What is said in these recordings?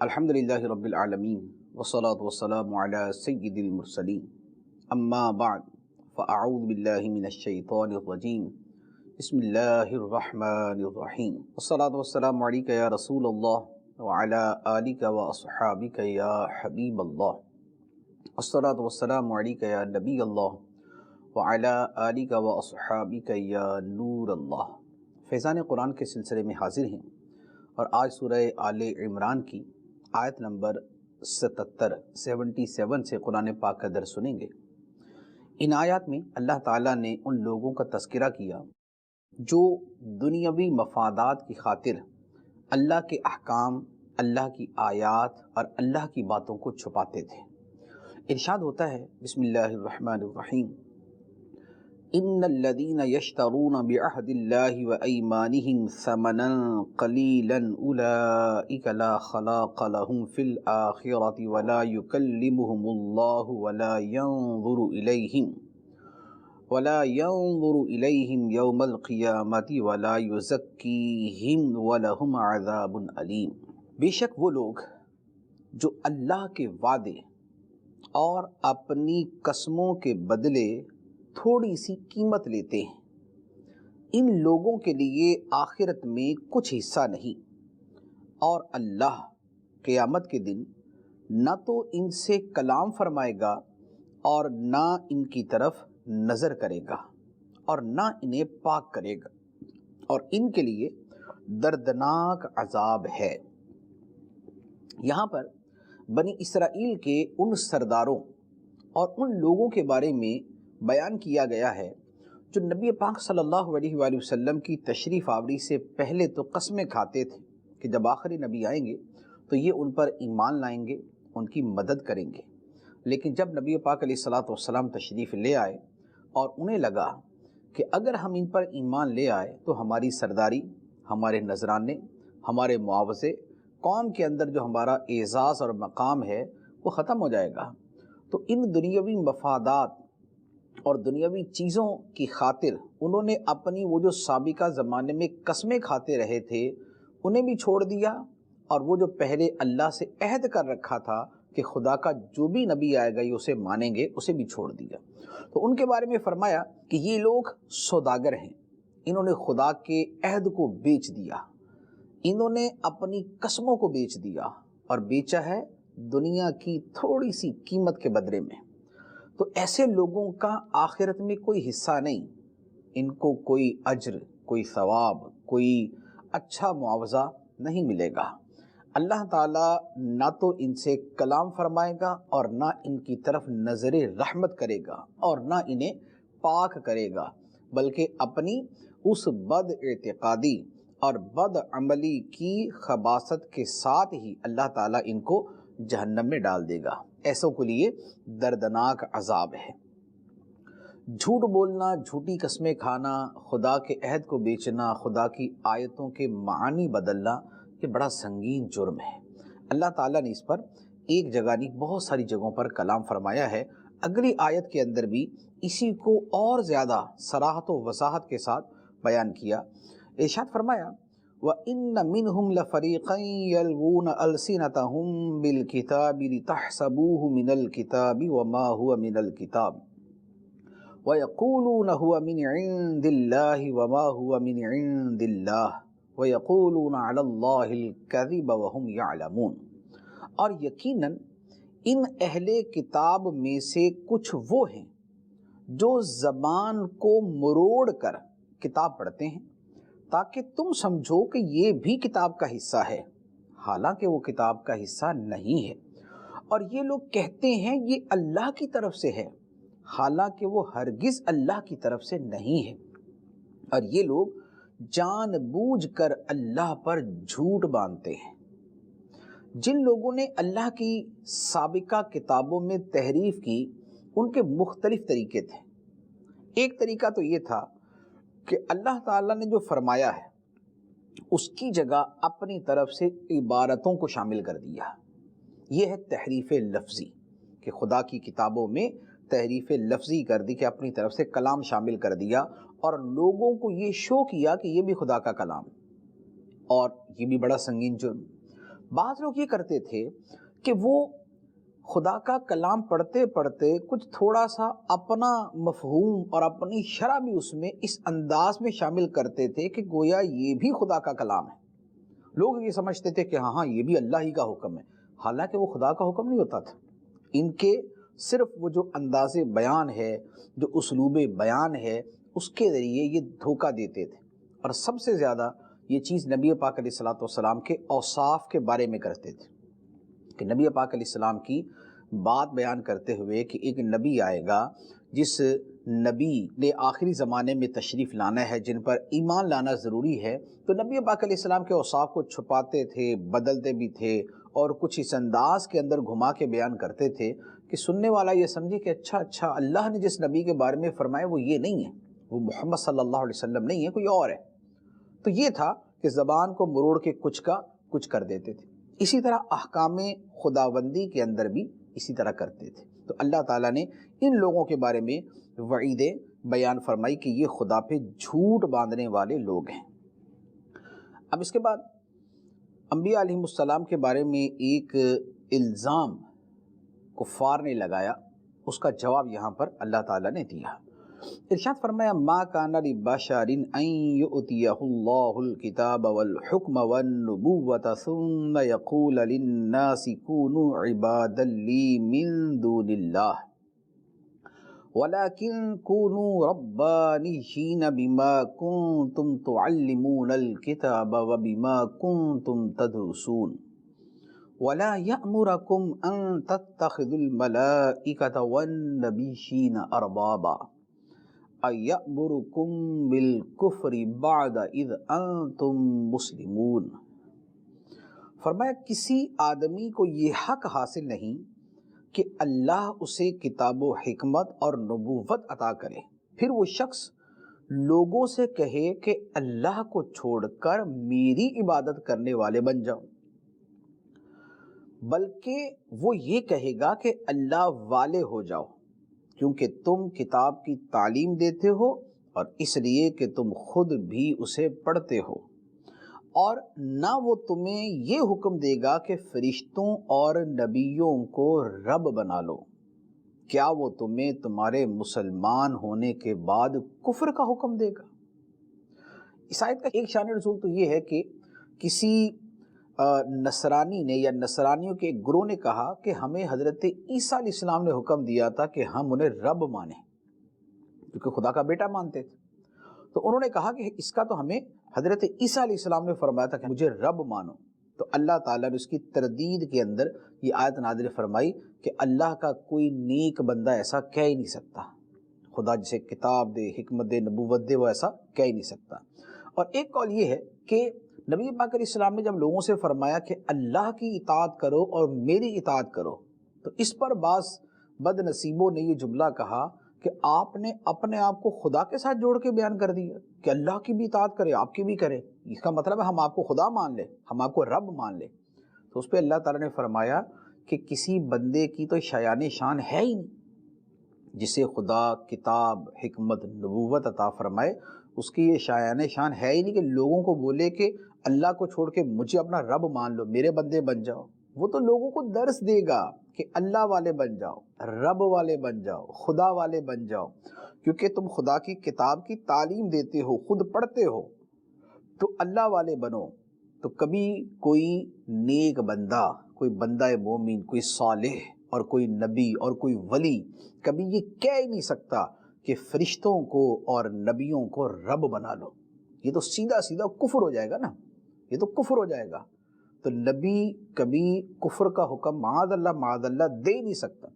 الحمدللہ رب العالمین والصلاة والسلام علی سید المرسلین اما بعد فاعوذ باللہ من الشیطان الرجیم بسم اللہ الرحمن الرحیم والصلاة والسلام علیک یا رسول اللہ وعلی آلک واصحابک یا حبیب اللہ والصلاة والسلام علیک یا نبی اللہ وعلی آلک واصحابک یا نور اللہ۔ فیضان قرآن کے سلسلے میں حاضر ہیں اور آج سورہ آل عمران کی آیت نمبر 77 سے قرآن پاک کا درس سنیں گے۔ ان آیات میں اللہ تعالیٰ نے ان لوگوں کا تذکرہ کیا جو دنیاوی مفادات کی خاطر اللہ کے احکام، اللہ کی آیات اور اللہ کی باتوں کو چھپاتے تھے۔ ارشاد ہوتا ہے بسم اللہ الرحمن الرحیم، ان الذین یشترون بعہد اللہ وایمانہم ثمنا قلیلا اولئک لا خلاق لهم فی الآخرۃ ولا یکلمہم اللہ ولا ينظر إليهم يوم القیامة ولا یزکیہم ولہم عذاب علیم۔ بے شک وہ لوگ جو اللہ کے وعدے اور اپنی قسموں کے بدلے تھوڑی سی قیمت لیتے ہیں، ان لوگوں کے لیے آخرت میں کچھ حصہ نہیں، اور اللہ قیامت کے دن نہ تو ان سے کلام فرمائے گا اور نہ ان کی طرف نظر کرے گا اور نہ انہیں پاک کرے گا، اور ان کے لیے دردناک عذاب ہے۔ یہاں پر بنی اسرائیل کے ان سرداروں اور ان لوگوں کے بارے میں بیان کیا گیا ہے جو نبی پاک صلی اللہ علیہ وآلہ وسلم کی تشریف آوری سے پہلے تو قسمیں کھاتے تھے کہ جب آخری نبی آئیں گے تو یہ ان پر ایمان لائیں گے، ان کی مدد کریں گے۔ لیکن جب نبی پاک علیہ الصلوۃ تشریف لے آئے اور انہیں لگا کہ اگر ہم ان پر ایمان لے آئے تو ہماری سرداری، ہمارے نذرانے، ہمارے معاوضے، قوم کے اندر جو ہمارا اعزاز اور مقام ہے وہ ختم ہو جائے گا، تو ان دنیاوی مفادات اور دنیاوی چیزوں کی خاطر انہوں نے اپنی وہ جو سابقہ زمانے میں قسمیں کھاتے رہے تھے انہیں بھی چھوڑ دیا، اور وہ جو پہلے اللہ سے عہد کر رکھا تھا کہ خدا کا جو بھی نبی آئے گا یہ اسے مانیں گے، اسے بھی چھوڑ دیا۔ تو ان کے بارے میں فرمایا کہ یہ لوگ سوداگر ہیں، انہوں نے خدا کے عہد کو بیچ دیا، انہوں نے اپنی قسموں کو بیچ دیا، اور بیچا ہے دنیا کی تھوڑی سی قیمت کے بدلے میں۔ تو ایسے لوگوں کا آخرت میں کوئی حصہ نہیں، ان کو کوئی اجر، کوئی ثواب، کوئی اچھا معاوضہ نہیں ملے گا۔ اللہ تعالیٰ نہ تو ان سے کلام فرمائے گا اور نہ ان کی طرف نظر رحمت کرے گا اور نہ انہیں پاک کرے گا، بلکہ اپنی اس بد اعتقادی اور بد عملی کی خباثت کے ساتھ ہی اللہ تعالیٰ ان کو جہنم میں ڈال دے گا۔ ایسوں کے لیے دردناک عذاب ہے۔ جھوٹ بولنا، جھوٹی قسمیں کھانا، خدا کے عہد کو بیچنا، خدا کی آیتوں کے معنی بدلنا، یہ بڑا سنگین جرم ہے۔ اللہ تعالیٰ نے اس پر ایک جگہ نہیں بہت ساری جگہوں پر کلام فرمایا ہے۔ اگلی آیت کے اندر بھی اسی کو اور زیادہ صراحت و وضاحت کے ساتھ بیان کیا۔ ارشاد فرمایا وَإِنَّ مِنْهُمْ لَفَرِيقًا يَلْوُونَ أَلْسِنَتَهُمْ بِالْكِتَابِ لِتَحْسَبُوهُ مِنَ الْكِتَابِ وَمَا هُوَ مِنَ الْكِتَابِ وَيَقُولُونَ هُوَ مِنْ عِنْدِ اللَّهِ وَمَا هُوَ مِنْ عِنْدِ اللَّهِ وَيَقُولُونَ عَلَى اللَّهِ الْكَذِبَ وَهُمْ يَعْلَمُونَ۔ اور یقیناً ان اہل کتاب میں سے کچھ وہ ہیں جو زبان کو مروڑ کر کتاب پڑھتے ہیں تاکہ تم سمجھو کہ یہ بھی کتاب کا حصہ ہے، حالانکہ وہ کتاب کا حصہ نہیں ہے، اور یہ لوگ کہتے ہیں یہ اللہ کی طرف سے ہے، حالانکہ وہ ہرگز اللہ کی طرف سے نہیں ہے، اور یہ لوگ جان بوجھ کر اللہ پر جھوٹ باندھتے ہیں۔ جن لوگوں نے اللہ کی سابقہ کتابوں میں تحریف کی ان کے مختلف طریقے تھے۔ ایک طریقہ تو یہ تھا کہ اللہ تعالیٰ نے جو فرمایا ہے اس کی جگہ اپنی طرف سے عبارتوں کو شامل کر دیا۔ یہ ہے تحریف لفظی، کہ خدا کی کتابوں میں تحریف لفظی کر دی، کہ اپنی طرف سے کلام شامل کر دیا اور لوگوں کو یہ شو کیا کہ یہ بھی خدا کا کلام، اور یہ بھی بڑا سنگین جرم۔ بعض لوگ یہ کرتے تھے کہ وہ خدا کا کلام پڑھتے پڑھتے کچھ تھوڑا سا اپنا مفہوم اور اپنی شرح بھی اس میں اس انداز میں شامل کرتے تھے کہ گویا یہ بھی خدا کا کلام ہے. لوگ یہ سمجھتے تھے کہ ہاں یہ بھی اللہ ہی کا حکم ہے، حالانکہ وہ خدا کا حکم نہیں ہوتا تھا. ان کے صرف وہ جو انداز بیان ہے، جو اسلوب بیان ہے، اس کے ذریعے یہ دھوکہ دیتے تھے. اور سب سے زیادہ یہ چیز نبی پاک علیہ الصلوۃ والسلام کے اوصاف کے بارے میں کرتے تھے کہ نبی پاک علیہ السلام کی بات بیان کرتے ہوئے کہ ایک نبی آئے گا جس نبی نے آخری زمانے میں تشریف لانا ہے، جن پر ایمان لانا ضروری ہے. تو نبی پاک علیہ السلام کے اوصاف کو چھپاتے تھے، بدلتے بھی تھے، اور کچھ اس انداز کے اندر گھما کے بیان کرتے تھے کہ سننے والا یہ سمجھے کہ اچھا اللہ نے جس نبی کے بارے میں فرمایا وہ یہ نہیں ہے، وہ محمد صلی اللہ علیہ وسلم نہیں ہے، کوئی اور ہے. تو یہ تھا کہ زبان کو مروڑ کے کچھ کا کچھ کر دیتے تھے. اسی طرح احکام خداوندی کے اندر بھی اسی طرح کرتے تھے. تو اللہ تعالیٰ نے ان لوگوں کے بارے میں وعیدیں بیان فرمائی کہ یہ خدا پہ جھوٹ باندھنے والے لوگ ہیں. اب اس کے بعد انبیاء علیہ السلام کے بارے میں ایک الزام کفار نے لگایا، اس کا جواب یہاں پر اللہ تعالیٰ نے دیا. ارشاد فرمایا ما کان لبشر ان یؤتیہ اللہ الکتاب والحکم والنبوۃ ثم یقول للناس کونوا عبادا لی من دون اللہ ولكن كونوا ربانيين بما كنتم تعلمون الكتاب وبما كنتم تدرسون ولا يأمركم أن تتخذوا الملائكة والنبيين أربابا أيأمركم بالكفر بعد إذ أنتم مسلمون. فرمایا کسی آدمی کو یہ حق حاصل نہیں کہ اللہ اسے کتاب و حکمت اور نبوت عطا کرے، پھر وہ شخص لوگوں سے کہے کہ اللہ کو چھوڑ کر میری عبادت کرنے والے بن جاؤ، بلکہ وہ یہ کہے گا کہ اللہ والے ہو جاؤ، کیونکہ تم کتاب کی تعلیم دیتے ہو اور اس لیے کہ تم خود بھی اسے پڑھتے ہو، اور نہ وہ تمہیں یہ حکم دے گا کہ فرشتوں اور نبیوں کو رب بنا لو. کیا وہ تمہیں تمہارے مسلمان ہونے کے بعد کفر کا حکم دے گا؟ اس آیت کا ایک شان رسول تو یہ ہے کہ کسی نصرانی نے یا نصرانیوں کے ایک گروہ نے کہا کہ ہمیں حضرت عیسیٰ علیہ السلام نے حکم دیا تھا کہ ہم انہیں رب مانیں، کیونکہ خدا کا بیٹا مانتے تھے. تو انہوں نے کہا کہ اس کا تو ہمیں حضرت عیسیٰ علیہ السلام نے فرمایا تھا کہ مجھے رب مانو. تو اللہ تعالیٰ نے اس کی تردید کے اندر یہ آیت نازل فرمائی کہ اللہ کا کوئی نیک بندہ ایسا کہہ ہی نہیں سکتا، خدا جسے کتاب دے، حکمت دے، نبوت دے، وہ ایسا کہہ ہی نہیں سکتا. اور ایک قول یہ ہے کہ نبی پاک علیہ السلام نے جب لوگوں سے فرمایا کہ اللہ کی اطاعت کرو اور میری اطاعت کرو، تو اس پر بعض بد نصیبوں نے یہ جملہ کہا کہ آپ نے اپنے آپ کو خدا کے ساتھ جوڑ کے بیان کر دیا کہ اللہ کی بھی اطاعت کرے، آپ کی بھی کرے، اس کا مطلب ہے ہم آپ کو خدا مان لیں، ہم آپ کو رب مان لیں. تو اس پہ اللہ تعالیٰ نے فرمایا کہ کسی بندے کی تو شایان شان ہے ہی نہیں جسے خدا کتاب، حکمت، نبوت عطا فرمائے، اس کی یہ شایان شان ہے ہی نہیں کہ لوگوں کو بولے کہ اللہ کو چھوڑ کے مجھے اپنا رب مان لو، میرے بندے بن جاؤ. وہ تو لوگوں کو درس دے گا کہ اللہ والے بن جاؤ، رب والے بن جاؤ، خدا والے بن جاؤ، کیونکہ تم خدا کی کتاب کی تعلیم دیتے ہو، خود پڑھتے ہو، تو اللہ والے بنو. تو کبھی کوئی نیک بندہ، کوئی بندہ مومن، کوئی صالح اور کوئی نبی اور کوئی ولی کبھی یہ کہہ ہی نہیں سکتا کہ فرشتوں کو اور نبیوں کو رب بنا لو. یہ تو سیدھا سیدھا کفر ہو جائے گا نا، یہ تو کفر ہو جائے گا. تو نبی کبھی کفر کا حکم معاذ اللہ دے نہیں سکتا،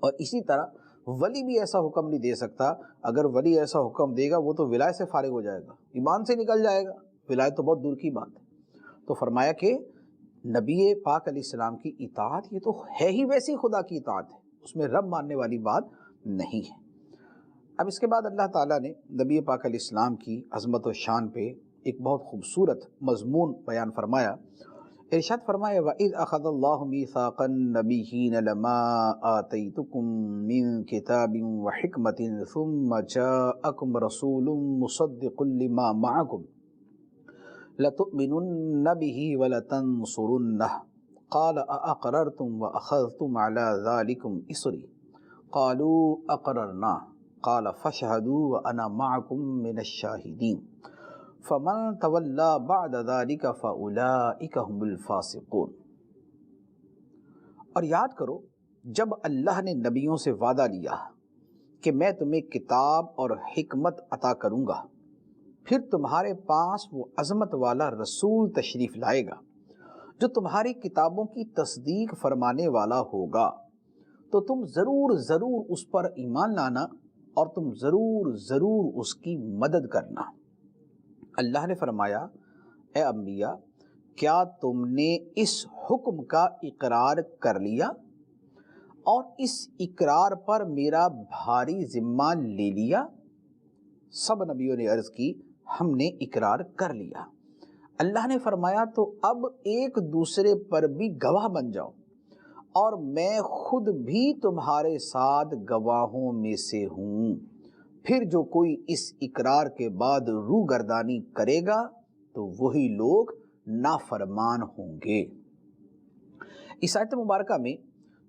اور اسی طرح ولی بھی ایسا حکم نہیں دے سکتا. اگر ولی ایسا حکم دے گا وہ تو ولایت سے فارغ ہو جائے گا، ایمان سے نکل جائے گا، ولایت تو بہت دور کی بات ہے. تو فرمایا کہ نبی پاک علیہ السلام کی اطاعت یہ تو ہے ہی ویسی خدا کی اطاعت ہے، اس میں رب ماننے والی بات نہیں ہے. اب اس کے بعد اللہ تعالیٰ نے نبی پاک علیہ السلام کی عظمت و شان پہ ایک بہت خوبصورت مضمون بیان فرمایا. ارشاد فرمایا وَإِذْ أَخَذَ اللَّهُ مِيثَاقَ النَّبِيِّينَ لَمَا آتَيْتُكُم مِّن كِتَابٍ وَحِكْمَةٍ ثُمَّ جَاءَكُمْ رَسُولٌ مُصَدِّقٌ لِّمَا مَعَكُمْ لتؤمنن به ولتنصرنه قال اقررتم واخذتم على ذلكم اصري قالوا اقررنا قال فاشهدوا وانا معكم من الشاهدين فمن تولى بعد ذلك فاولئك هم الفاسقون۔ اور یاد کرو جب اللہ نے نبیوں سے وعدہ لیا کہ میں تمہیں کتاب اور حکمت عطا کروں گا، پھر تمہارے پاس وہ عظمت والا رسول تشریف لائے گا جو تمہاری کتابوں کی تصدیق فرمانے والا ہوگا، تو تم ضرور ضرور اس پر ایمان لانا اور تم ضرور ضرور اس کی مدد کرنا۔ اللہ نے فرمایا، اے انبیاء، کیا تم نے اس حکم کا اقرار کر لیا اور اس اقرار پر میرا بھاری ذمہ لے لیا؟ سب نبیوں نے عرض کی، ہم نے اقرار کر لیا۔ اللہ نے فرمایا، تو اب ایک دوسرے پر بھی گواہ بن جاؤ اور میں خود بھی تمہارے ساتھ گواہوں میں سے ہوں۔ پھر جو کوئی اس اقرار کے بعد روگردانی کرے گا تو وہی لوگ نافرمان ہوں گے۔ اس آیت مبارکہ میں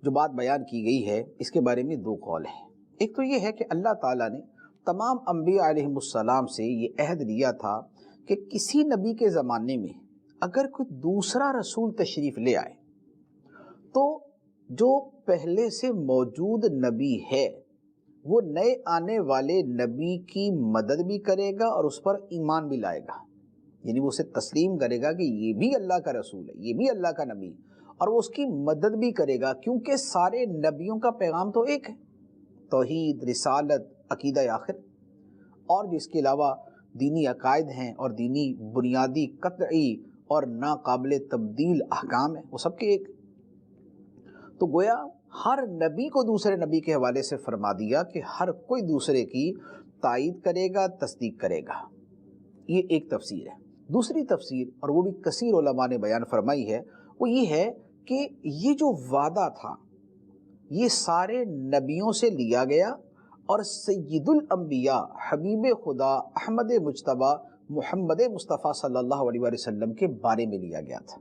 جو بات بیان کی گئی ہے اس کے بارے میں دو قول ہیں۔ ایک تو یہ ہے کہ اللہ تعالیٰ نے تمام انبیاء علیہم السلام سے یہ عہد لیا تھا کہ کسی نبی کے زمانے میں اگر کوئی دوسرا رسول تشریف لے آئے تو جو پہلے سے موجود نبی ہے وہ نئے آنے والے نبی کی مدد بھی کرے گا اور اس پر ایمان بھی لائے گا، یعنی وہ اسے تسلیم کرے گا کہ یہ بھی اللہ کا رسول ہے، یہ بھی اللہ کا نبی، اور وہ اس کی مدد بھی کرے گا، کیونکہ سارے نبیوں کا پیغام تو ایک ہے، توحید، رسالت، عقیدہ آخر، اور جس کے علاوہ دینی عقائد ہیں اور دینی بنیادی قطعی اور ناقابل تبدیل احکام ہیں، وہ سب کے ایک۔ تو گویا ہر نبی کو دوسرے نبی کے حوالے سے فرما دیا کہ ہر کوئی دوسرے کی تائید کرے گا، تصدیق کرے گا۔ یہ ایک تفسیر ہے۔ دوسری تفسیر، اور وہ بھی کثیر علماء نے بیان فرمائی ہے، وہ یہ ہے کہ یہ جو وعدہ تھا یہ سارے نبیوں سے لیا گیا اور سید الانبیاء حبیب خدا احمد مجتبیٰ محمد مصطفیٰ صلی اللہ علیہ وآلہ وسلم کے بارے میں لیا گیا تھا۔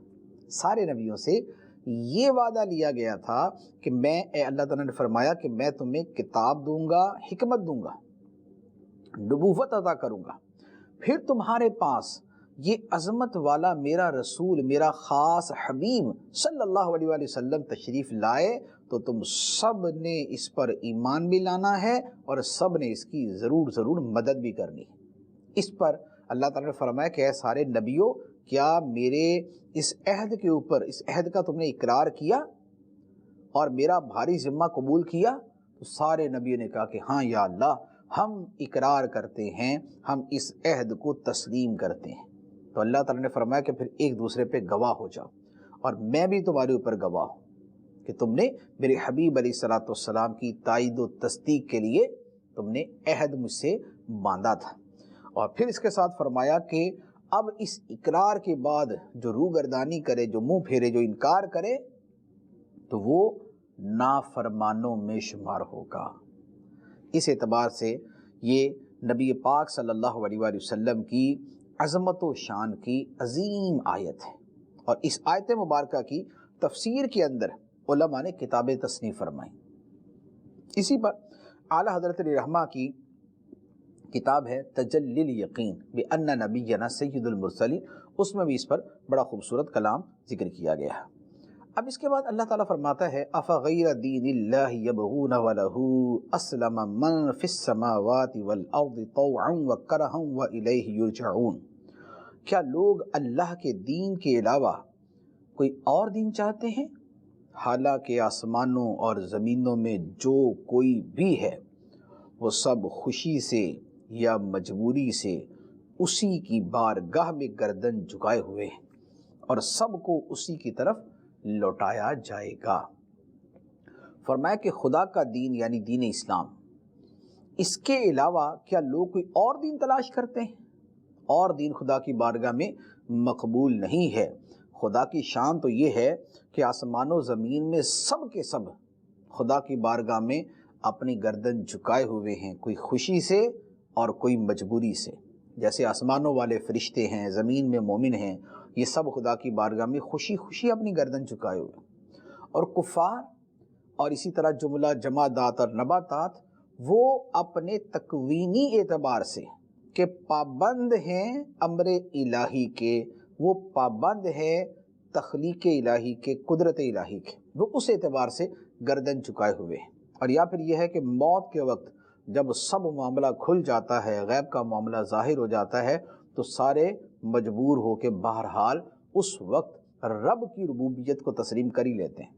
سارے نبیوں سے یہ وعدہ لیا گیا تھا کہ اللہ تعالیٰ نے فرمایا کہ میں تمہیں کتاب دوں گا، حکمت دوں گا، نبوت عطا کروں گا، پھر تمہارے پاس یہ عظمت والا میرا رسول، میرا خاص حبیب صلی اللہ علیہ وآلہ وسلم تشریف لائے تو تم سب نے اس پر ایمان بھی لانا ہے اور سب نے اس کی ضرور ضرور مدد بھی کرنی ہے۔ اس پر اللہ تعالیٰ نے فرمایا کہ اے سارے نبیوں، کیا میرے اس عہد کے اوپر، اس عہد کا تم نے اقرار کیا اور میرا بھاری ذمہ قبول کیا؟ تو سارے نبیوں نے کہا کہ ہاں یا اللہ، ہم اقرار کرتے ہیں، ہم اس عہد کو تسلیم کرتے ہیں۔ تو اللہ تعالیٰ نے فرمایا کہ پھر ایک دوسرے پہ گواہ ہو جاؤ، اور میں بھی تمہارے اوپر گواہ ہوں کہ تم نے میرے حبیب علیہ الصلوۃ والسلام کی تائید و تصدیق کے لیے تم نے عہد مجھ سے باندھا تھا۔ اور پھر اس کے ساتھ فرمایا کہ اب اس اقرار کے بعد جو روگردانی کرے، جو منہ پھیرے، جو انکار کرے تو وہ نافرمانوں میں شمار ہوگا۔ اس اعتبار سے یہ نبی پاک صلی اللہ علیہ وآلہ وسلم کی عظمت و شان کی عظیم آیت ہے، اور اس آیت مبارکہ کی تفسیر کے اندر علماء نے کتابیں تصنیف فرمائیں۔ اسی پر اعلیٰ حضرت علیہ رحمہ کی کتاب ہے تجلی الیقین بأن نبینا سید المرسلین، اس میں بھی اس پر بڑا خوبصورت کلام ذکر کیا گیا ہے۔ اب اس کے بعد اللہ تعالیٰ فرماتا ہے افغیر دین اللہ یبغون ولہ اسلم من فی السماوات والارض طوعا وکرہا والیہ یرجعون، کیا لوگ اللہ کے دین کے علاوہ کوئی اور دین چاہتے ہیں؟ حالانکہ آسمانوں اور زمینوں میں جو کوئی بھی ہے وہ سب خوشی سے یا مجبوری سے اسی کی بارگاہ میں گردن جھکائے ہوئے ہیں اور سب کو اسی کی طرف لوٹایا جائے گا۔ فرمایا کہ خدا کا دین یعنی دین اسلام، اس کے علاوہ کیا لوگ کوئی اور دین تلاش کرتے ہیں؟ اور دین خدا کی بارگاہ میں مقبول نہیں ہے۔ خدا کی شان تو یہ ہے کہ آسمان و زمین میں سب کے سب خدا کی بارگاہ میں اپنی گردن جھکائے ہوئے ہیں، کوئی خوشی سے اور کوئی مجبوری سے، جیسے آسمانوں والے فرشتے ہیں، زمین میں مومن ہیں، یہ سب خدا کی بارگاہ میں خوشی خوشی اپنی گردن جھکائے ہوئے، اور کفار اور اسی طرح جملہ جمادات اور نباتات وہ اپنے تکوینی اعتبار سے کہ پابند ہیں امر الہی کے، وہ پابند ہے تخلیق الہی کے، قدرت الہی کے، وہ اس اعتبار سے گردن جھکائے ہوئے ہیں۔ اور یا پھر یہ ہے کہ موت کے وقت جب سب معاملہ کھل جاتا ہے، غیب کا معاملہ ظاہر ہو جاتا ہے، تو سارے مجبور ہو کے بہرحال اس وقت رب کی ربوبیت کو تسلیم کر ہی لیتے ہیں۔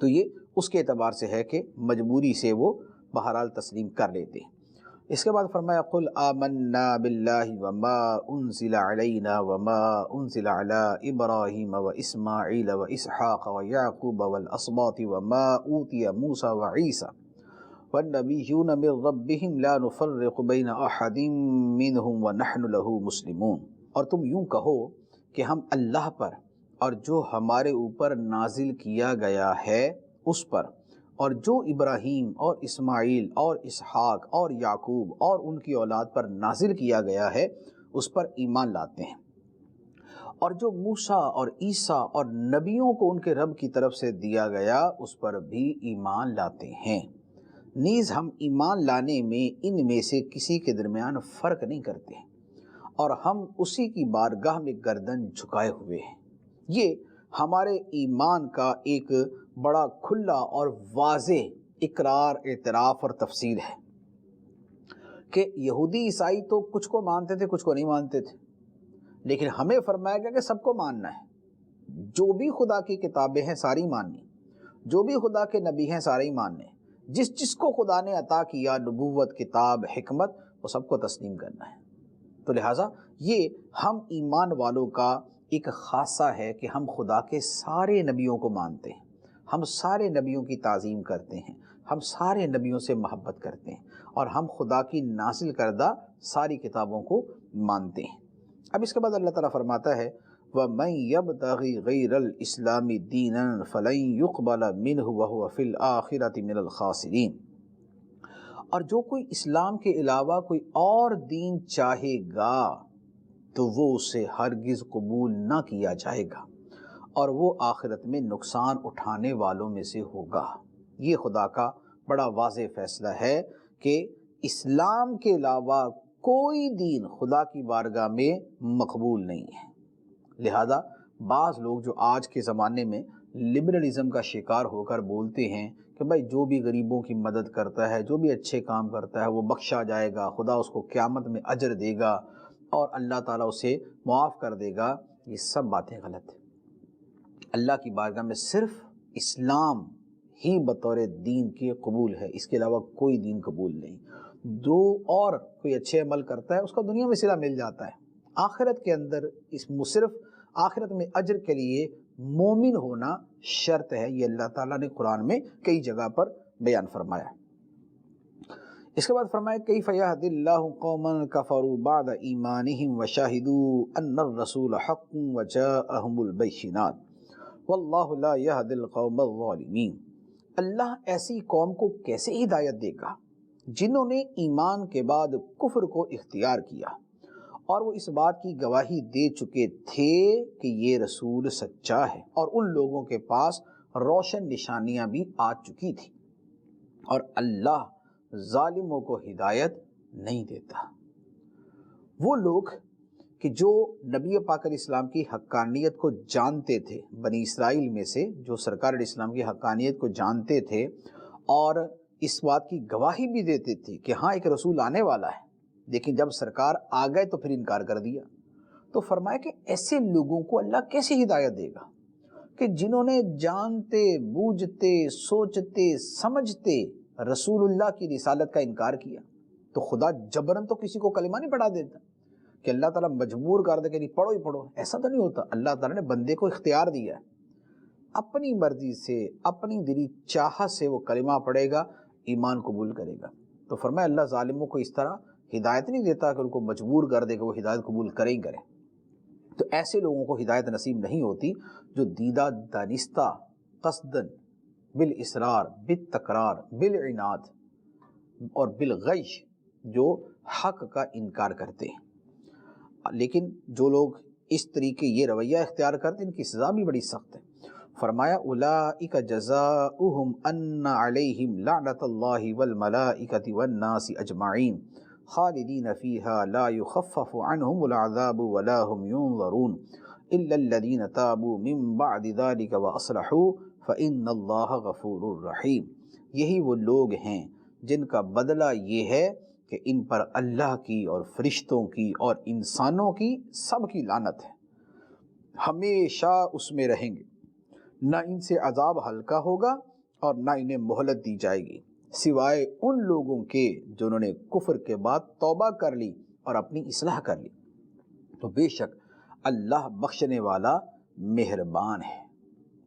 تو یہ اس کے اعتبار سے ہے کہ مجبوری سے وہ بہرحال تسلیم کر لیتے ہیں۔ اس کے بعد فرمایا قل آمنا باللہ وما انزل علینا وما انزل علی ابراہیم واسماعیل واسحاق ویعقوب والاسباط وما اوتی موسیٰ وعیسیٰ والنبیون من ربهم لا نفرق بین احد منہم ونحن له مسلمون۔ اور تم یوں کہو کہ ہم اللہ پر اور جو ہمارے اوپر نازل کیا گیا ہے اس پر، اور جو ابراہیم اور اسماعیل اور اسحاق اور یعقوب اور ان کی اولاد پر نازل کیا گیا ہے اس پر ایمان لاتے ہیں، اور جو موسیٰ اور عیسیٰ اور نبیوں کو ان کے رب کی طرف سے دیا گیا اس پر بھی ایمان لاتے ہیں، نیز ہم ایمان لانے میں ان میں سے کسی کے درمیان فرق نہیں کرتے، اور ہم اسی کی بارگاہ میں گردن جھکائے ہوئے ہیں۔ یہ ہمارے ایمان کا ایک بڑا کھلا اور واضح اقرار، اعتراف اور تفصیل ہے کہ یہودی عیسائی تو کچھ کو مانتے تھے، کچھ کو نہیں مانتے تھے، لیکن ہمیں فرمایا گیا کہ سب کو ماننا ہے، جو بھی خدا کی کتابیں ہیں ساری ماننی، جو بھی خدا کے نبی ہیں سارے ہی ماننے، جس جس کو خدا نے عطا کیا نبوت، کتاب، حکمت، وہ سب کو تسلیم کرنا ہے۔ تو لہٰذا یہ ہم ایمان والوں کا ایک خاصہ ہے کہ ہم خدا کے سارے نبیوں کو مانتے ہیں، ہم سارے نبیوں کی تعظیم کرتے ہیں، ہم سارے نبیوں سے محبت کرتے ہیں، اور ہم خدا کی نازل کردہ ساری کتابوں کو مانتے ہیں۔ اب اس کے بعد اللہ تعالیٰ فرماتا ہے وَمَن يَبْتَغِ غَيْرَ الْإِسْلَامِ دِينًا فَلَن يُقْبَلَ مِنْهُ وَهُوَ فِي الْآخِرَةِ مِنَ الْخَاسِرِينَ۔ اور جو کوئی اسلام کے علاوہ کوئی اور دین چاہے گا تو وہ اسے ہرگز قبول نہ کیا جائے گا، اور وہ آخرت میں نقصان اٹھانے والوں میں سے ہوگا۔ یہ خدا کا بڑا واضح فیصلہ ہے کہ اسلام کے علاوہ کوئی دین خدا کی بارگاہ میں مقبول نہیں ہے۔ لہذا بعض لوگ جو آج کے زمانے میں لبرلزم کا شکار ہو کر بولتے ہیں کہ بھائی جو بھی غریبوں کی مدد کرتا ہے، جو بھی اچھے کام کرتا ہے وہ بخشا جائے گا، خدا اس کو قیامت میں اجر دے گا اور اللہ تعالیٰ اسے معاف کر دے گا، یہ سب باتیں غلط ہیں۔ اللہ کی بارگاہ میں صرف اسلام ہی بطور دین کے قبول ہے، اس کے علاوہ کوئی دین قبول نہیں۔ جو اور کوئی اچھے عمل کرتا ہے اس کا دنیا میں صلہ مل جاتا ہے، آخرت کے اندر صرف آخرت میں اجر کے لیے مومن ہونا شرط ہے، یہ اللہ تعالیٰ نے قرآن میں کئی جگہ پر بیان فرمایا ہے۔ اس کے بعد فرمایا کیف یہدی اللہ قوما کفروا بعد ایمانہم وشہدوا ان الرسول حق وجاءہم البینات واللہ لا یہدی القوم الظالمین۔ اللہ ایسی قوم کو کیسے ہدایت دے گا جنہوں نے ایمان کے بعد کفر کو اختیار کیا اور وہ اس بات کی گواہی دے چکے تھے کہ یہ رسول سچا ہے، اور ان لوگوں کے پاس روشن نشانیاں بھی آ چکی تھی، اور اللہ ظالموں کو ہدایت نہیں دیتا۔ وہ لوگ کہ جو نبی پاک علیہ السلام کی حقانیت کو جانتے تھے، بنی اسرائیل میں سے جو سرکار علیہ السلام کی حقانیت کو جانتے تھے اور اس بات کی گواہی بھی دیتے تھے کہ ہاں ایک رسول آنے والا ہے، لیکن جب سرکار آ گئے تو پھر انکار کر دیا، تو فرمایا کہ ایسے لوگوں کو اللہ کیسے ہدایت دے گا کہ جنہوں نے جانتے بوجھتے سوچتے سمجھتے رسول اللہ کی رسالت کا انکار کیا۔ تو خدا جبرن تو کسی کو کلمہ نہیں پڑھا دیتا کہ اللہ تعالیٰ مجبور کر دے کہ نہیں پڑھو ہی پڑھو، ایسا تو نہیں ہوتا۔ اللہ تعالیٰ نے بندے کو اختیار دیا ہے، اپنی مرضی سے اپنی دلی چاہت سے وہ کلمہ پڑھے گا، ایمان قبول کرے گا۔ تو فرمایا اللہ ظالموں کو اس طرح ہدایت نہیں دیتا کہ ان کو مجبور کر دے کہ وہ ہدایت قبول کریں ہی کریں۔ تو ایسے لوگوں کو ہدایت نصیب نہیں ہوتی جو دیدہ دانستہ قصدن بالاسرار بالتکرار بالعناد اور بالغش جو حق کا انکار کرتے ہیں۔ لیکن جو لوگ اس طریقے یہ رویہ اختیار کرتے ہیں ان کی سزا بھی بڑی سخت ہے۔ فرمایا اولئک جزاؤہم ان علیہم لعنۃ اللہ والملائکۃ والناس اجمعین خالدین فیہا لا یخفف عنہم العذاب ولا هم ینظرون الا الذین تابوا من بعد ذلک واصلحوا فإن اللہ غفور رحیم۔ یہی وہ لوگ ہیں جن کا بدلہ یہ ہے کہ ان پر اللہ کی اور فرشتوں کی اور انسانوں کی سب کی لعنت ہے، ہمیشہ اس میں رہیں گے، نہ ان سے عذاب ہلکا ہوگا اور نہ انہیں مہلت دی جائے گی سوائے ان لوگوں کے جنہوں نے کفر کے بعد توبہ کر لی اور اپنی اصلاح کر لی، تو بے شک اللہ بخشنے والا مہربان ہے۔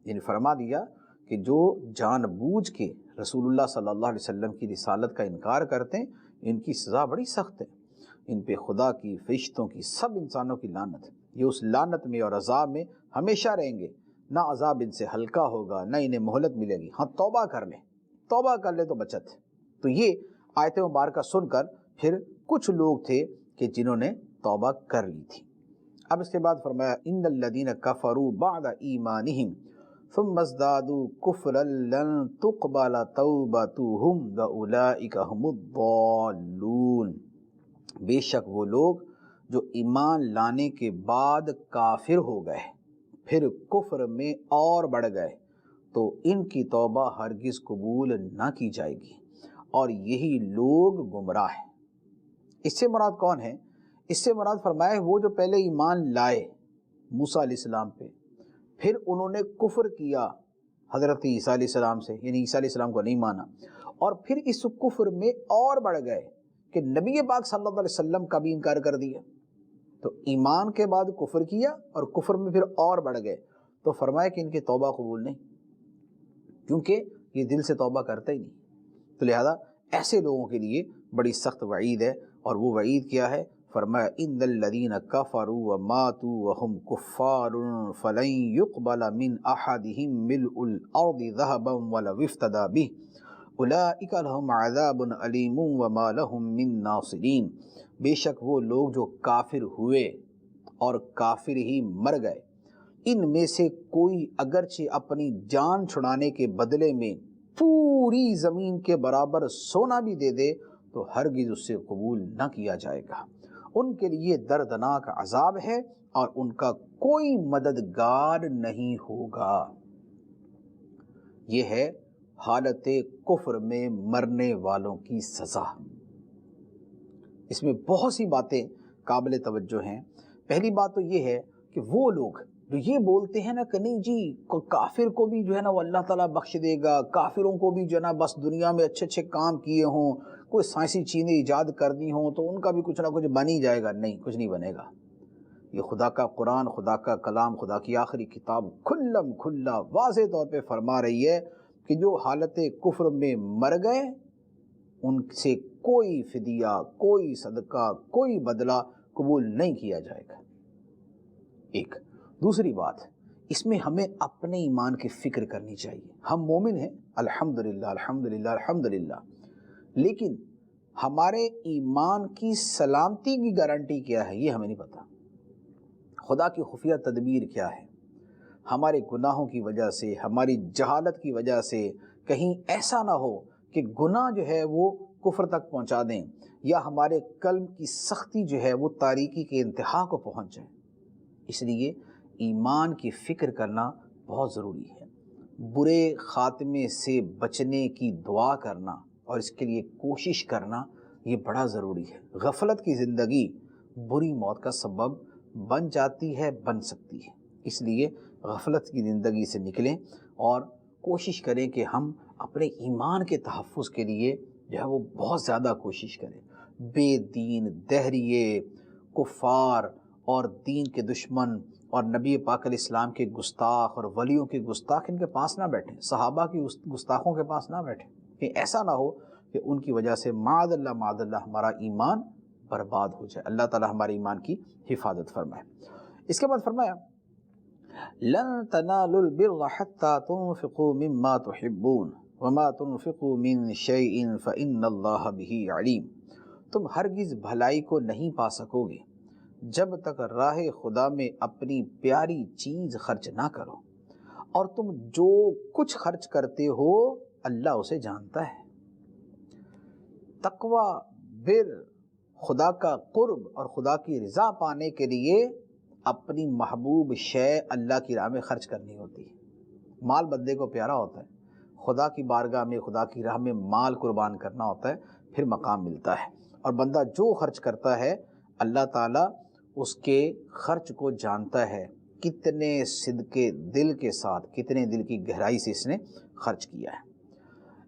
یعنی فرما دیا کہ جو جان بوجھ کے رسول اللہ صلی اللہ علیہ وسلم کی رسالت کا انکار کرتے ہیں ان کی سزا بڑی سخت ہے، ان پہ خدا کی، فرشتوں کی، سب انسانوں کی لعنت ہے، یہ اس لعنت میں اور عذاب میں ہمیشہ رہیں گے، نہ عذاب ان سے ہلکا ہوگا نہ انہیں مہلت ملے گی۔ ہاں توبہ کر لے تو بچت ہے۔ تو یہ آیت مبارکہ سن کر پھر کچھ لوگ تھے کہ جنہوں نے توبہ کر لی تھی۔ اب اس کے بعد فرمایا ان الذین کفروا بعد ایمانہم ثم ازدادوا کفرا لن تقبل توبتہم واولئک هم الضالون۔ بے شک وہ لوگ جو ایمان لانے کے بعد کافر ہو گئے پھر کفر میں اور بڑھ گئے تو ان کی توبہ ہرگز قبول نہ کی جائے گی اور یہی لوگ گمراہ ہیں۔ اس سے مراد کون ہے؟ اس سے مراد فرمایا وہ جو پہلے ایمان لائے موسیٰ علیہ السلام پہ، پھر انہوں نے کفر کیا حضرت عیسیٰ علیہ السلام سے، یعنی عیسیٰ علیہ السلام کو نہیں مانا، اور پھر اس کفر میں اور بڑھ گئے کہ نبی پاک صلی اللہ علیہ وسلم کا بھی انکار کر دیا، تو ایمان کے بعد کفر کیا اور کفر میں پھر اور بڑھ گئے، تو فرمایا کہ ان کی توبہ قبول نہیں، کیونکہ یہ دل سے توبہ کرتے ہی نہیں۔ تو لہذا ایسے لوگوں کے لیے بڑی سخت وعید ہے، اور وہ وعید کیا ہے؟ فرمایا ان الذین کفروا وماتوا وهم کفار فلن يقبل من احدهم ملء الارض ذهبا ولو افتدى به اولئک لهم عذاب علیم وما لهم من ناصرین۔ بے شک وہ لوگ جو کافر ہوئے اور کافر ہی مر گئے، ان میں سے کوئی اگرچہ اپنی جان چھڑانے کے بدلے میں پوری زمین کے برابر سونا بھی دے دے تو ہرگز اس سے قبول نہ کیا جائے گا، ان کے لیے دردناک عذاب ہے اور ان کا کوئی مددگار نہیں ہوگا۔ یہ ہے حالت کفر میں مرنے والوں کی سزا۔ اس میں بہت سی باتیں قابل توجہ ہیں۔ پہلی بات تو یہ ہے کہ وہ لوگ جو یہ بولتے ہیں نا کہ نہیں جی کافر کو بھی جو ہے نا وہ اللہ تعالیٰ بخش دے گا، کافروں کو بھی جو ہے نا بس دنیا میں اچھے اچھے کام کیے ہوں، کوئی سائنسی چیزیں ایجاد کرنی ہوں تو ان کا بھی کچھ نہ کچھ بن ہی جائے گا، نہیں، کچھ نہیں بنے گا۔ یہ خدا کا قرآن، خدا کا کلام، خدا کی آخری کتاب کھلم کھلا واضح طور پہ فرما رہی ہے کہ جو حالت کفر میں مر گئے ان سے کوئی فدیہ، کوئی صدقہ، کوئی بدلہ قبول نہیں کیا جائے گا۔ ایک دوسری بات، اس میں ہمیں اپنے ایمان کی فکر کرنی چاہیے۔ ہم مومن ہیں الحمدللہ الحمدللہ الحمدللہ، لیکن ہمارے ایمان کی سلامتی کی گارنٹی کیا ہے یہ ہمیں نہیں پتہ۔ خدا کی خفیہ تدبیر کیا ہے؟ ہمارے گناہوں کی وجہ سے، ہماری جہالت کی وجہ سے کہیں ایسا نہ ہو کہ گناہ جو ہے وہ کفر تک پہنچا دیں، یا ہمارے قلب کی سختی جو ہے وہ تاریکی کے انتہا کو پہنچ جائے۔ اس لیے ایمان کی فکر کرنا بہت ضروری ہے۔ برے خاتمے سے بچنے کی دعا کرنا اور اس کے لیے کوشش کرنا یہ بڑا ضروری ہے۔ غفلت کی زندگی بری موت کا سبب بن جاتی ہے، بن سکتی ہے، اس لیے غفلت کی زندگی سے نکلیں اور کوشش کریں کہ ہم اپنے ایمان کے تحفظ کے لیے جو ہے وہ بہت زیادہ کوشش کریں۔ بے دین، دہریے، کفار اور دین کے دشمن اور نبی پاک علیہ السلام کے گستاخ اور ولیوں کے گستاخ ان کے پاس نہ بیٹھیں، صحابہ کی گستاخوں کے پاس نہ بیٹھیں، کہ ایسا نہ ہو کہ ان کی وجہ سے معاذ اللہ ہمارا ایمان برباد ہو جائے۔ اللہ تعالی ہمارے ایمان کی حفاظت فرمائے۔ اس کے بعد فرمایا لن تنالوا البر حتى تنفقوا مما تحبون وما تنفقوا من شيء فإن الله به علیم۔ تم ہرگز بھلائی کو نہیں پا سکو گے جب تک راہ خدا میں اپنی پیاری چیز خرچ نہ کرو، اور تم جو کچھ خرچ کرتے ہو اللہ اسے جانتا ہے۔ تقوی، بر، خدا کا قرب اور خدا کی رضا پانے کے لیے اپنی محبوب شے اللہ کی راہ میں خرچ کرنی ہوتی ہے۔ مال بندے کو پیارا ہوتا ہے، خدا کی بارگاہ میں خدا کی راہ میں مال قربان کرنا ہوتا ہے، پھر مقام ملتا ہے۔ اور بندہ جو خرچ کرتا ہے اللہ تعالیٰ اس کے خرچ کو جانتا ہے، کتنے صدقے دل کے ساتھ، کتنے دل کی گہرائی سے اس نے خرچ کیا ہے۔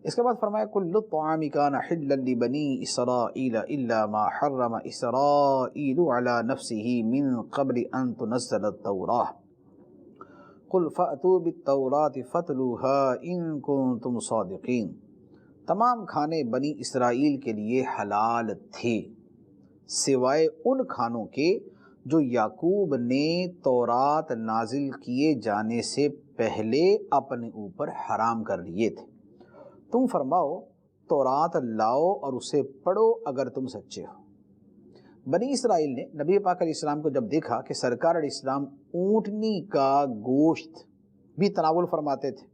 اس کے بعد فرمایا کل الطعام کان حلا لبنی اسرائیل الا ما حرم اسرائیل علی نفسہ من قبل ان تنزل التوراۃ قل فأتوا بالتوراۃ فاتلوها ان کنتم صادقین۔ تمام کھانے بنی اسرائیل کے لیے حلال تھے سوائے ان کھانوں کے جو یعقوب نے تورات نازل کیے جانے سے پہلے اپنے اوپر حرام کر لیے تھے۔ تم فرماؤ تورات لاؤ اور اسے پڑھو اگر تم سچے ہو۔ بنی اسرائیل نے نبی پاک علیہ السلام کو جب دیکھا کہ سرکار علیہ السلام اونٹنی کا گوشت بھی تناول فرماتے تھے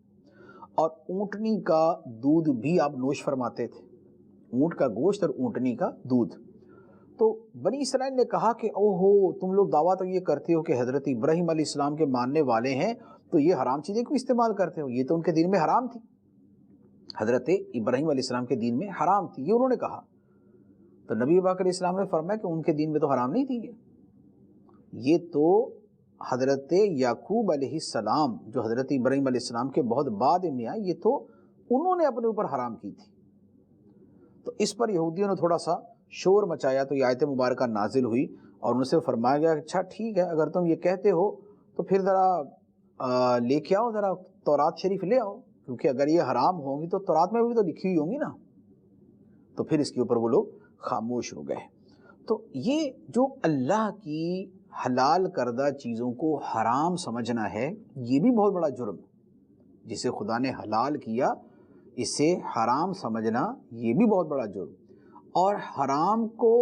اور اونٹنی کا دودھ بھی آپ نوش فرماتے تھے، اونٹ کا گوشت اور اونٹنی کا دودھ، تو بنی اسرائیل نے کہا کہ اوہو تم لوگ دعویٰ تو یہ کرتے ہو کہ حضرت ابراہیم علیہ السلام کے ماننے والے ہیں، تو یہ حرام چیزیں کیوں استعمال کرتے ہو؟ یہ تو ان کے دین میں حرام تھی، حضرت ابراہیم علیہ السلام کے دین میں حرام تھی، یہ انہوں نے کہا۔ تو نبی پاک علیہ السلام نے فرمایا کہ ان کے دین میں تو حرام نہیں تھی، یہ تو حضرت یعقوب علیہ السلام جو حضرت ابراہیم علیہ السلام کے بہت بعد میں آئے، یہ تو انہوں نے اپنے اوپر حرام کی تھی۔ تو اس پر یہودیوں نے تھوڑا سا شور مچایا، تو یہ آیت مبارکہ نازل ہوئی اور ان سے فرمایا گیا کہ اچھا ٹھیک ہے، اگر تم یہ کہتے ہو تو پھر ذرا لے کے آؤ، ذرا تورات شریف لے آؤ، کیونکہ اگر یہ حرام ہوں گی تو تورات میں بھی تو لکھی ہوئی ہوں گی نا۔ تو پھر اس کے اوپر وہ لوگ خاموش ہو گئے۔ تو یہ جو اللہ کی حلال کردہ چیزوں کو حرام سمجھنا ہے، یہ بھی بہت بڑا جرم ہے۔ جسے خدا نے حلال کیا اسے حرام سمجھنا یہ بھی بہت بڑا جرم، اور حرام کو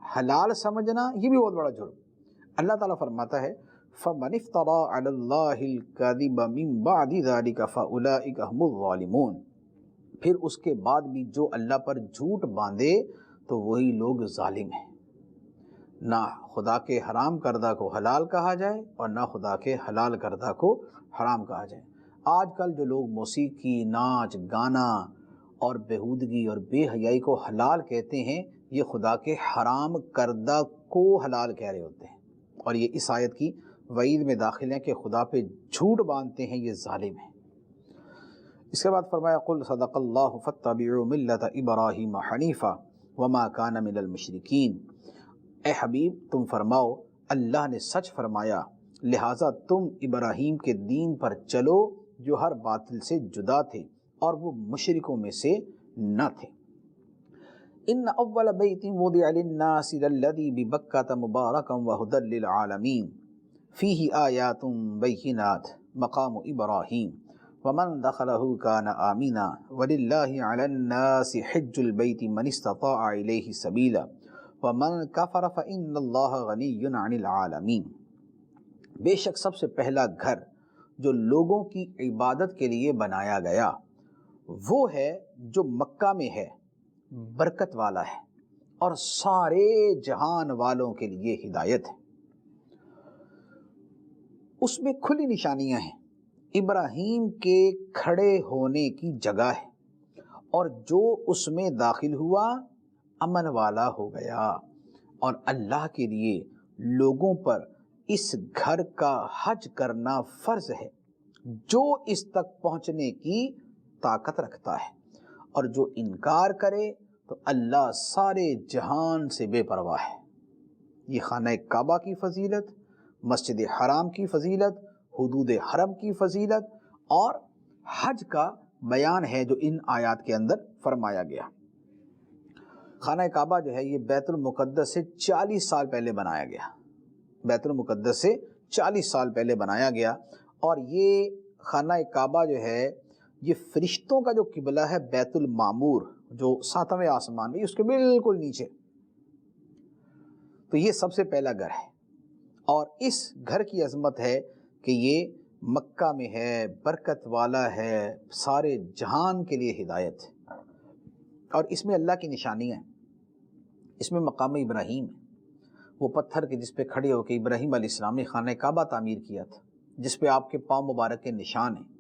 حلال سمجھنا یہ بھی بہت بڑا جرم۔ اللہ تعالیٰ فرماتا ہے فَمَنِ افْتَرَىٰ عَلَى اللَّهِ الْكَذِبَ مِن بَعْدِ ذَلِكَ فَأُولَٰئِكَ هُمُ الظَّالِمُونَ۔ پھر اس کے بعد بھی جو اللہ پر جھوٹ باندھے تو وہی لوگ ظالم ہیں۔ نہ خدا کے حرام کردہ کو حلال کہا جائے اور نہ خدا کے حلال کردہ کو حرام کہا جائے۔ آج کل جو لوگ موسیقی، ناچ گانا اور بےہودگی اور بے حیائی کو حلال کہتے ہیں، یہ خدا کے حرام کردہ کو حلال کہہ رہے ہوتے ہیں، اور یہ اس آیت کی وعید میں داخل ہیں کہ خدا پہ جھوٹ باندھتے ہیں، یہ ظالم ہیں۔ اس کے بعد فرمایا قل صدق اللہ فاتبعوا ملت ابراہیم حنیفا وما کان من المشرکین۔ اے حبیب تم فرماؤ اللہ نے سچ فرمایا، لہٰذا تم ابراہیم کے دین پر چلو جو ہر باطل سے جدا تھے اور وہ مشرکوں میں سے نہ تھے۔ ان اول بیت وضع للناس للذی ببکۃ مبارکا وہدی للعالمین فیہ آیات بینات مقام ابراہیم ومن دخلہ کان آمنا وللہ علی الناس حج البیت من استطاع الیہ سبیلا ومن کفر فإن اللہ غنی عن العالمین۔ بے شک سب سے پہلا گھر جو لوگوں کی عبادت کے لیے بنایا گیا وہ ہے جو مکہ میں ہے، برکت والا ہے اور سارے جہان والوں کے لیے ہدایت ہے۔ اس میں کھلی نشانیاں ہیں، ابراہیم کے کھڑے ہونے کی جگہ ہے، اور جو اس میں داخل ہوا امن والا ہو گیا، اور اللہ کے لیے لوگوں پر اس گھر کا حج کرنا فرض ہے جو اس تک پہنچنے کی طاقت رکھتا ہے، اور جو انکار کرے تو اللہ سارے جہان سے بے پرواہ ہے۔ یہ خانہ کعبہ کی فضیلت، مسجد حرام کی فضیلت، حدود حرم کی فضیلت اور حج کا بیان ہے جو ان آیات کے اندر فرمایا گیا۔ خانہ کعبہ جو ہے یہ بیت المقدس سے 40 سال پہلے بنایا گیا، بیت المقدس سے 40 سال پہلے بنایا گیا، اور یہ خانہ کعبہ جو ہے یہ فرشتوں کا جو قبلہ ہے بیت المعمور جو 7ویں آسمان میں اس کے بالکل نیچے، تو یہ سب سے پہلا گھر ہے۔ اور اس گھر کی عظمت ہے کہ یہ مکہ میں ہے، برکت والا ہے، سارے جہان کے لیے ہدایت ہے، اور اس میں اللہ کی نشانیاں ہیں۔ اس میں مقام ابراہیم ہے، وہ پتھر کے جس پہ کھڑے ہو کے ابراہیم علیہ السلام نے خانہ کعبہ تعمیر کیا تھا، جس پہ آپ کے پاؤں مبارک کے نشان ہیں۔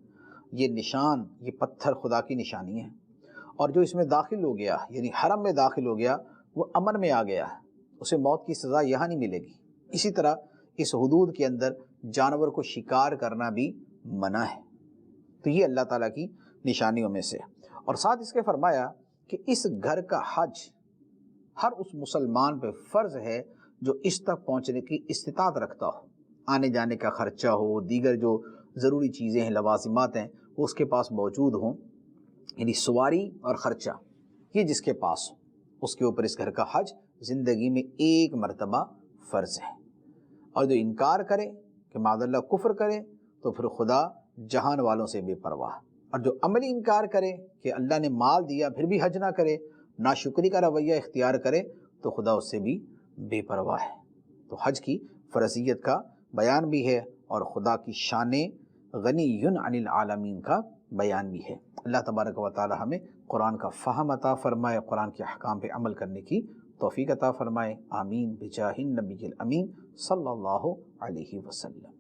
یہ نشان، یہ پتھر خدا کی نشانی ہے، اور جو اس میں داخل ہو گیا، یعنی حرم میں داخل ہو گیا، وہ امن میں آ گیا ہے، اسے موت کی سزا یہاں نہیں ملے گی۔ اسی طرح اس حدود کے اندر جانور کو شکار کرنا بھی منع ہے۔ تو یہ اللہ تعالیٰ کی نشانیوں میں سے، اور ساتھ اس کے فرمایا کہ اس گھر کا حج ہر اس مسلمان پہ فرض ہے جو اس تک پہنچنے کی استطاعت رکھتا ہو، آنے جانے کا خرچہ ہو، دیگر جو ضروری چیزیں ہیں، لوازمات ہیں، وہ اس کے پاس موجود ہوں، یعنی سواری اور خرچہ یہ جس کے پاس ہو، اس کے اوپر اس گھر کا حج زندگی میں ایک مرتبہ فرض ہے۔ اور جو انکار کرے کہ معاذ اللہ کفر کرے تو پھر خدا جہان والوں سے بے پرواہ، اور جو عملی انکار کرے کہ اللہ نے مال دیا پھر بھی حج نہ کرے، ناشکری کا رویہ اختیار کرے، تو خدا اس سے بھی بے پرواہ ہے۔ تو حج کی فرضیت کا بیان بھی ہے، اور خدا کی شان غنی عن العالمین کا بیان بھی ہے۔ اللہ تبارک و تعالی ہمیں قرآن کا فہم عطا فرمائے، قرآن کے احکام پہ عمل کرنے کی توفیق عطا فرمائے۔ آمین بجاہ النبی الامین صلی اللہ علیہ وسلم۔